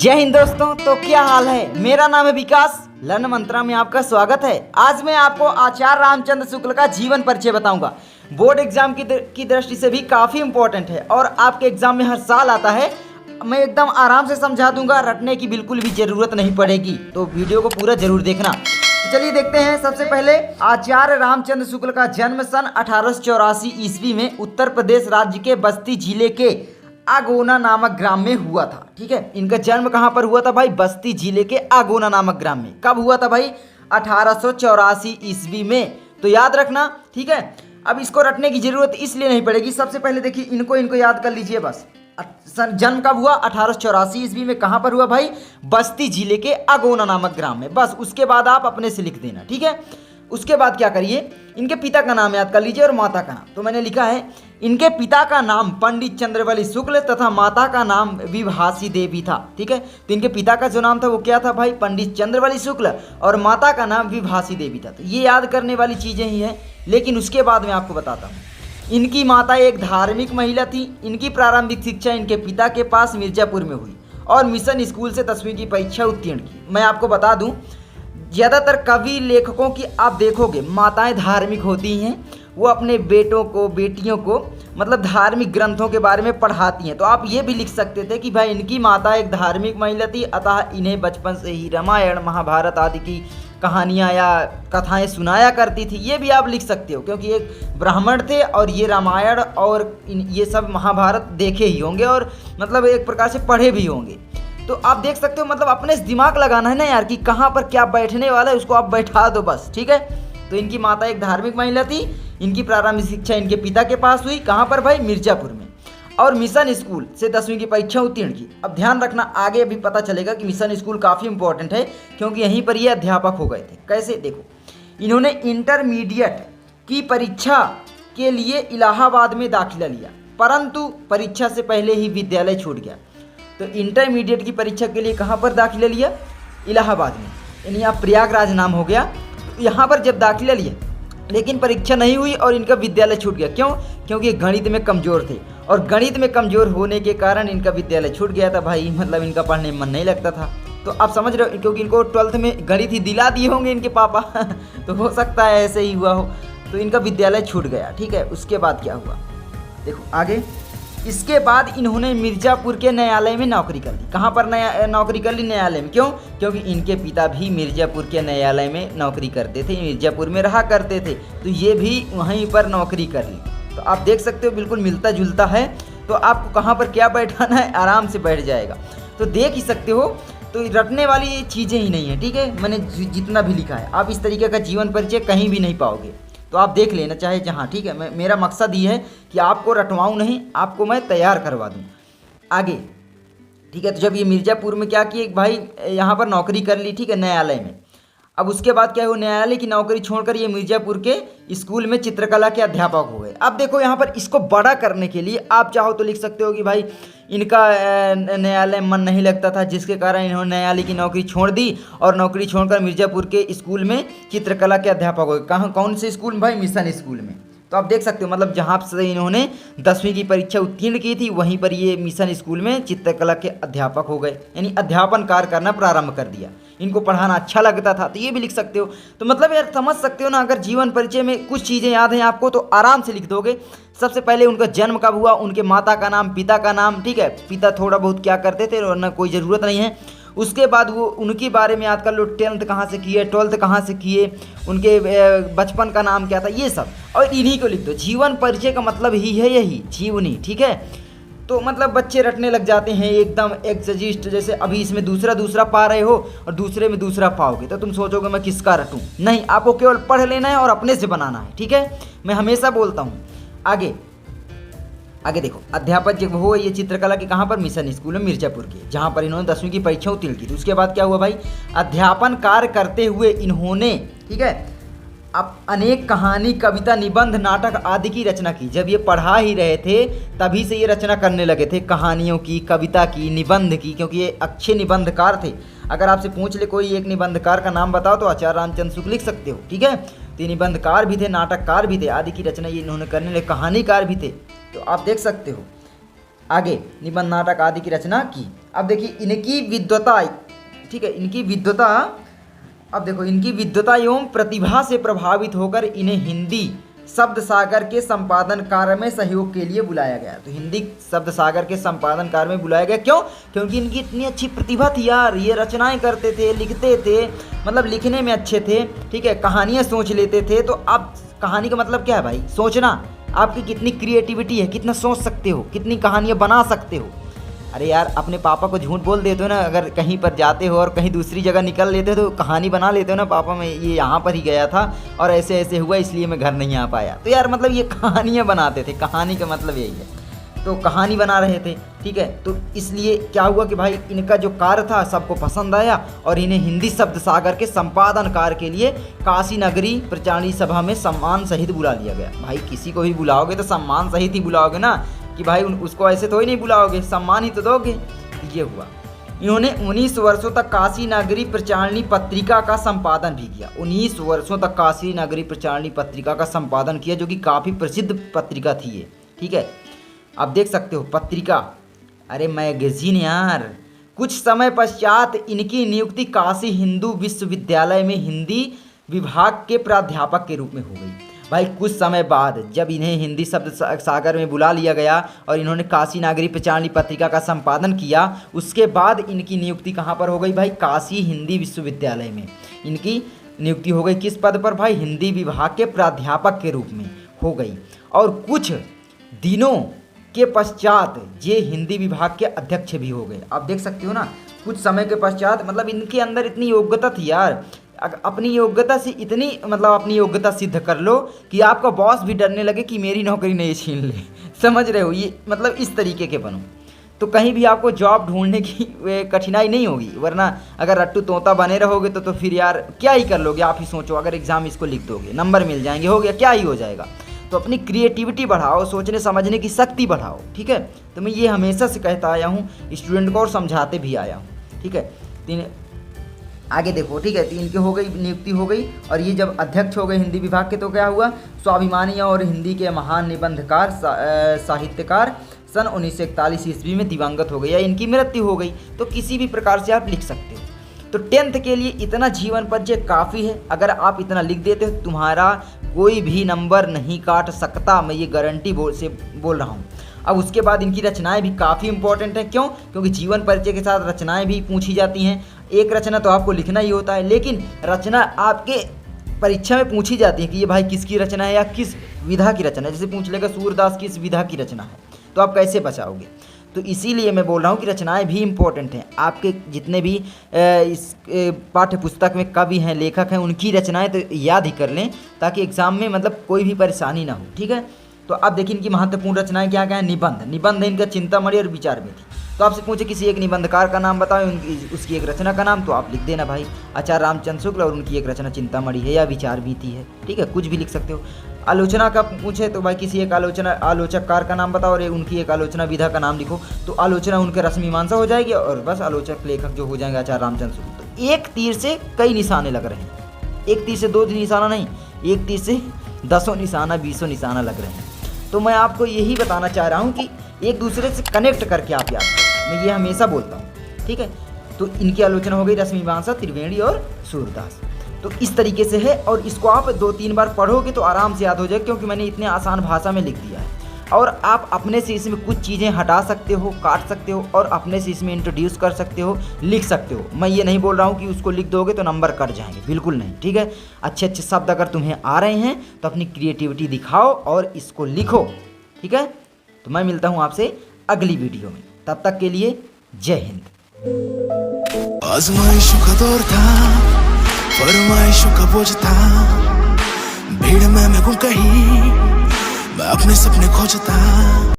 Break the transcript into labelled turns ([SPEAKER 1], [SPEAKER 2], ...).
[SPEAKER 1] जय हिंद दोस्तों। तो क्या हाल है, मेरा नाम है विकास। लर्न मंत्रा में आपका स्वागत है। आज मैं आपको आचार्य रामचंद्र शुक्ल का जीवन परिचय बताऊंगा। बोर्ड एग्जाम की दृष्टि से भी काफ़ी इंपॉर्टेंट है और आपके एग्जाम में हर साल आता है। मैं एकदम आराम से समझा दूंगा, रटने की बिल्कुल भी ज़रूरत नहीं पड़ेगी, तो वीडियो को पूरा जरूर देखना। तो चलिए देखते हैं। सबसे पहले आचार्य रामचंद्र शुक्ल का जन्म सन 1884 ईस्वी में उत्तर प्रदेश राज्य के बस्ती जिले के आगोना नामक ग्राम में हुआ था। ठीक है, इनका जन्म कहाँ पर हुआ था भाई? बस्ती जिले के आगोना नामक ग्राम में। कब हुआ था भाई? 1884 ईस्वी में। तो याद रखना, ठीक है। अब इसको रटने की जरूरत इसलिए नहीं पड़ेगी। सबसे पहले देखिए, इनको याद कर लीजिए बस। जन्म कब हुआ? 1884 ईस्वी में। कहाँ पर हुआ भाई? बस्ती जिले के आगोना नामक ग्राम में। बस उसके बाद आप अपने से लिख देना, ठीक है। उसके बाद क्या करिए, इनके पिता का नाम याद कर लीजिए और माता का नाम। तो मैंने लिखा है, इनके पिता का नाम पंडित चंद्रवली शुक्ल तथा माता का नाम विभासी देवी था। ठीक है, तो इनके पिता का जो नाम था वो क्या था भाई? पंडित चंद्रवली शुक्ल, और माता का नाम विभासी देवी था। तो ये याद करने वाली चीज़ें ही हैं। लेकिन उसके बाद मैं आपको बताता हूँ। इनकी माता एक धार्मिक महिला थी। इनकी प्रारंभिक शिक्षा इनके पिता के पास मिर्जापुर में हुई और मिशन स्कूल से 10वीं की परीक्षा उत्तीर्ण की। मैं आपको बता दूं, ज़्यादातर कवि लेखकों की आप देखोगे माताएं धार्मिक होती हैं। वो अपने बेटों को, बेटियों को मतलब धार्मिक ग्रंथों के बारे में पढ़ाती हैं। तो आप ये भी लिख सकते थे कि भाई इनकी माता एक धार्मिक महिला थी, अतः इन्हें बचपन से ही रामायण महाभारत आदि की कहानियाँ या कथाएं सुनाया करती थी। ये भी आप लिख सकते हो, क्योंकि एक ब्राह्मण थे और ये रामायण और ये सब महाभारत देखे ही होंगे और मतलब एक प्रकार से पढ़े भी होंगे। तो आप देख सकते हो, मतलब अपने से दिमाग लगाना है ना यार, कि कहाँ पर क्या बैठने वाला है उसको आप बैठा दो बस, ठीक है। तो इनकी माता एक धार्मिक महिला थी। इनकी प्रारंभिक शिक्षा इनके पिता के पास हुई। कहाँ पर भाई? मिर्जापुर में। और मिशन स्कूल से 10वीं की परीक्षा उत्तीर्ण की। अब ध्यान रखना, आगे अभी पता चलेगा कि मिशन स्कूल काफ़ी इंपॉर्टेंट है, क्योंकि यहीं पर ये अध्यापक हो गए थे। कैसे? देखो, इन्होंने इंटरमीडिएट की परीक्षा के लिए इलाहाबाद में दाखिला लिया, परंतु परीक्षा से पहले ही विद्यालय छूट गया। तो इंटरमीडिएट की परीक्षा के लिए कहाँ पर दाखिला लिया? इलाहाबाद में, यानी आप प्रयागराज नाम हो गया। तो यहाँ पर जब दाखिला लिया, लेकिन परीक्षा नहीं हुई और इनका विद्यालय छूट गया। क्यों? क्योंकि गणित में कमज़ोर थे, और गणित में कमज़ोर होने के कारण इनका विद्यालय छूट गया था भाई। मतलब इनका पढ़ने में मन नहीं लगता था। तो आप समझ रहे हो, क्योंकि इनको 12th में गणित ही दिला दिए होंगे इनके पापा तो हो सकता है ऐसे ही हुआ हो। तो इनका विद्यालय छूट गया, ठीक है। उसके बाद क्या हुआ देखो आगे। इसके बाद इन्होंने मिर्जापुर के न्यायालय में नौकरी कर ली। कहाँ पर नौकरी कर ली? न्यायालय में। क्यों? क्योंकि इनके पिता भी मिर्जापुर के न्यायालय में नौकरी करते थे, मिर्जापुर में रहा करते थे। तो ये भी वहीं पर नौकरी कर ली। तो आप देख सकते हो, बिल्कुल मिलता जुलता है। तो आपको कहाँ पर क्या बैठाना है, आराम से बैठ जाएगा। तो देख ही सकते हो। तो रटने वाली चीज़ें ही नहीं है, ठीक है। मैंने जितना भी लिखा है, आप इस तरीके का जीवन परिचय कहीं भी नहीं पाओगे। तो आप देख लेना चाहे जहाँ, ठीक है। मेरा मकसद ये है कि आपको रटवाऊँ नहीं, आपको मैं तैयार करवा दूँ आगे, ठीक है। तो जब ये मिर्जापुर में क्या किए भाई, यहाँ पर नौकरी कर ली, ठीक है, न्यायालय में। अब उसके बाद क्या हुआ, न्यायालय की नौकरी छोड़कर ये मिर्जापुर के स्कूल में चित्रकला के अध्यापक हो गए। अब देखो, यहाँ पर इसको बड़ा करने के लिए आप चाहो तो लिख सकते हो कि भाई इनका न्यायालय मन नहीं लगता था, जिसके कारण इन्होंने न्यायालय की नौकरी छोड़ दी और नौकरी छोड़कर मिर्जापुर के स्कूल में चित्रकला के अध्यापक हो गए। कहाँ, कौन से स्कूल में भाई? मिशन स्कूल में। तो आप देख सकते हो, मतलब जहाँ से इन्होंने 10वीं की परीक्षा उत्तीर्ण की थी, वहीं पर ये मिशन स्कूल में चित्रकला के अध्यापक हो गए, यानी अध्यापन कार्य करना प्रारंभ कर दिया। इनको पढ़ाना अच्छा लगता था, तो ये भी लिख सकते हो। तो मतलब यार समझ सकते हो ना, अगर जीवन परिचय में कुछ चीज़ें याद हैं आपको तो आराम से लिख दोगे। सबसे पहले उनका जन्म कब हुआ, उनके माता का नाम, पिता का नाम, ठीक है। पिता थोड़ा बहुत क्या करते थे और ना कोई ज़रूरत नहीं है। उसके बाद वो उनके बारे में याद कर लो, 10th कहाँ से किए, 12th कहाँ से किए, उनके बचपन का नाम क्या था, ये सब। और इन्हीं को लिख दो। जीवन परिचय का मतलब ही है यही, जीवनी, ठीक है। तो मतलब बच्चे रटने लग जाते हैं एकदम एग्जस्ट, जैसे अभी इसमें दूसरा पा रहे हो और दूसरे में दूसरा पाओगे तो तुम सोचोगे मैं किसका रटूं। नहीं, आपको केवल पढ़ लेना है और अपने से बनाना है, ठीक है। मैं हमेशा बोलता हूँ। आगे देखो, अध्यापक जब हो ये चित्रकला के कहाँ पर? मिशन स्कूल में मिर्जापुर के, जहाँ पर इन्होंने 10वीं की परीक्षा उत्तीर्ण की थी। उसके बाद क्या हुआ भाई? अध्यापन कार्य करते हुए इन्होंने, ठीक है, अब अनेक कहानी, कविता, निबंध, नाटक आदि की रचना की। जब ये पढ़ा ही रहे थे तभी से ये रचना करने लगे थे, कहानियों की, कविता की, निबंध की, क्योंकि ये अच्छे निबंधकार थे। अगर आपसे पूछ ले कोई एक निबंधकार का नाम बताओ तो आचार्य रामचंद्र शुक्ल लिख सकते हो, ठीक है। तो ये निबंधकार भी थे, नाटककार भी थे, आदि की रचना ये इन्होंने करने लगे, कहानीकार भी थे। तो आप देख सकते हो। आगे निबंध नाटक आदि की रचना की। अब देखिए इनकी विद्वता, ठीक है, इनकी विद्वता, अब देखो इनकी विद्वता एवं प्रतिभा से प्रभावित होकर इन्हें हिंदी शब्द सागर के संपादन कार्य में सहयोग के लिए बुलाया गया। तो हिंदी शब्द सागर के संपादन कार्य में बुलाया गया क्यों? क्योंकि इनकी इतनी अच्छी प्रतिभा थी यार, ये रचनाएं करते थे, लिखते थे, मतलब लिखने में अच्छे थे, ठीक है, कहानियाँ सोच लेते थे। तो अब कहानी का मतलब क्या है भाई? सोचना। आपकी कितनी क्रिएटिविटी है, कितना सोच सकते हो, कितनी कहानियाँ बना सकते हो। अरे यार अपने पापा को झूठ बोल देते हो ना, अगर कहीं पर जाते हो और कहीं दूसरी जगह निकल लेते हो तो कहानी बना लेते हो ना, पापा मैं ये यहाँ पर ही गया था और ऐसे ऐसे हुआ इसलिए मैं घर नहीं आ पाया। तो यार मतलब ये कहानियाँ बनाते थे, कहानी का मतलब यही है। तो कहानी बना रहे थे, ठीक है। तो इसलिए क्या हुआ कि भाई इनका जो कार्य था सबको पसंद आया और इन्हें हिंदी शब्द सागर के संपादन कार्य के लिए काशी नगरी प्रचारणी सभा में सम्मान सहित बुला लिया गया। भाई किसी को भी बुलाओगे तो सम्मान सहित ही बुलाओगे ना, कि भाई उसको ऐसे तो ही नहीं बुलाओगे, सम्मान ही तो दोगे। ये हुआ। इन्होंने 19 वर्षों तक काशी नगरी प्रचारणी पत्रिका का संपादन भी किया। 19 वर्षों तक काशी नगरी प्रचारणी पत्रिका का संपादन किया, जो कि काफ़ी प्रसिद्ध पत्रिका थी ये, ठीक है। आप देख सकते हो पत्रिका, अरे मैगजीन यार। कुछ समय पश्चात इनकी नियुक्ति काशी हिंदू विश्वविद्यालय में हिंदी विभाग के प्राध्यापक के रूप में हो गई। भाई कुछ समय बाद जब इन्हें हिंदी शब्द सागर में बुला लिया गया और इन्होंने काशी नागरी प्रचारणी पत्रिका का संपादन किया, उसके बाद इनकी नियुक्ति कहाँ पर हो गई भाई? काशी हिंदी विश्वविद्यालय में इनकी नियुक्ति हो गई। किस पद पर भाई? हिंदी विभाग के प्राध्यापक के रूप में हो गई। और कुछ दिनों के पश्चात ये हिंदी विभाग के अध्यक्ष भी हो गए। आप देख सकते हो ना, कुछ समय के पश्चात, मतलब इनके अंदर इतनी योग्यता थी यार। अपनी योग्यता से इतनी, मतलब अपनी योग्यता सिद्ध कर लो कि आपका बॉस भी डरने लगे कि मेरी नौकरी नहीं छीन ले। समझ रहे हो? ये मतलब इस तरीके के बनो तो कहीं भी आपको जॉब ढूंढने की कठिनाई नहीं होगी। वरना अगर रट्टू तोता बने रहोगे तो फिर यार क्या ही कर लोगे? आप ही सोचो, अगर एग्जाम इसको लिख दोगे, नंबर मिल जाएंगे, हो गया, क्या ही हो जाएगा। तो अपनी क्रिएटिविटी बढ़ाओ, सोचने समझने की शक्ति बढ़ाओ, ठीक है। तो मैं ये हमेशा से कहता आया हूँ स्टूडेंट को और समझाते भी आया हूँ, ठीक है। आगे देखो, ठीक है। तो इनकी हो गई, नियुक्ति हो गई। और ये जब अध्यक्ष हो गए हिंदी विभाग के, तो क्या हुआ? स्वाभिमानी और हिंदी के महान निबंधकार साहित्यकार सन 1941 ईस्वी में दिवंगत हो गए या इनकी मृत्यु हो गई। तो किसी भी प्रकार से आप लिख सकते हो। तो 10th के लिए इतना जीवन परिचय काफ़ी है। अगर आप इतना लिख देते हो, तुम्हारा कोई भी नंबर नहीं काट सकता, मैं ये गारंटी बोल रहा हूँ। अब उसके बाद इनकी रचनाएं भी काफ़ी इंपॉर्टेंट हैं। क्यों? क्योंकि जीवन परिचय के साथ रचनाएं भी पूछी जाती हैं। एक रचना तो आपको लिखना ही होता है, लेकिन रचना आपके परीक्षा में पूछी जाती है कि ये भाई किसकी रचना है या किस विधा की रचना है। जैसे पूछ लेगा सूरदास किस विधा की रचना है, तो आप कैसे बचाओगे? तो इसीलिए मैं बोल रहा हूँ कि रचनाएं भी इम्पोर्टेंट हैं। आपके जितने भी इस पाठ्य पुस्तक में कवि हैं, लेखक हैं, उनकी रचनाएं तो याद ही कर लें, ताकि एग्ज़ाम में मतलब कोई भी परेशानी ना हो, ठीक है। तो अब देखिए इनकी महत्वपूर्ण रचनाएं क्या क्या है। निबंध है इनका चिंतामणि और विचार में थी। तो आपसे पूछे किसी एक निबंधकार का नाम बताओ, उसकी एक रचना का नाम, तो आप लिख देना भाई आचार्य रामचंद्र शुक्ल और उनकी एक रचना चिंतामणि है या विचार भीति है, ठीक है, कुछ भी लिख सकते हो। आलोचना का पूछे तो भाई किसी एक आलोचककार का नाम बताओ और उनकी एक आलोचना विधा का नाम लिखो। तो आलोचना उनके रसमीमांसा हो जाएगी और बस आलोचक लेखक जो हो जाएंगे आचार्य रामचंद्र शुक्ल। तो एक तीर से कई निशाने लग रहे हैं, एक तीर से 2 निशाना नहीं, एक तीर से 10 निशाना 20 निशाना लग रहे हैं। तो मैं आपको यही बताना चाह रहा हूँ कि एक दूसरे से कनेक्ट करके आप याद करो, मैं ये हमेशा बोलता हूँ, ठीक है। तो इनकी आलोचना हो गई रसमीमांसा, त्रिवेणी और सूरदास। तो इस तरीके से है और इसको आप 2-3 बार पढ़ोगे तो आराम से याद हो जाएगा, क्योंकि मैंने इतने आसान भाषा में लिख दिया है। और आप अपने से इसमें कुछ चीज़ें हटा सकते हो, काट सकते हो और अपने से इसमें इंट्रोड्यूस कर सकते हो, लिख सकते हो। मैं ये नहीं बोल रहा हूँ कि उसको लिख दोगे तो नंबर कट जाएंगे, बिल्कुल नहीं, ठीक है। अच्छे अच्छे शब्द अगर तुम्हें आ रहे हैं तो अपनी क्रिएटिविटी दिखाओ और इसको लिखो, ठीक है। तो मैं मिलता हूँ आपसे अगली वीडियो में, तब तक के लिए जय हिंद।
[SPEAKER 2] आजमाइशों का दौर था, फरमाइशों का बोझ था, भीड़ में मैं गुम कहीं, मैं अपने सपने खोजता।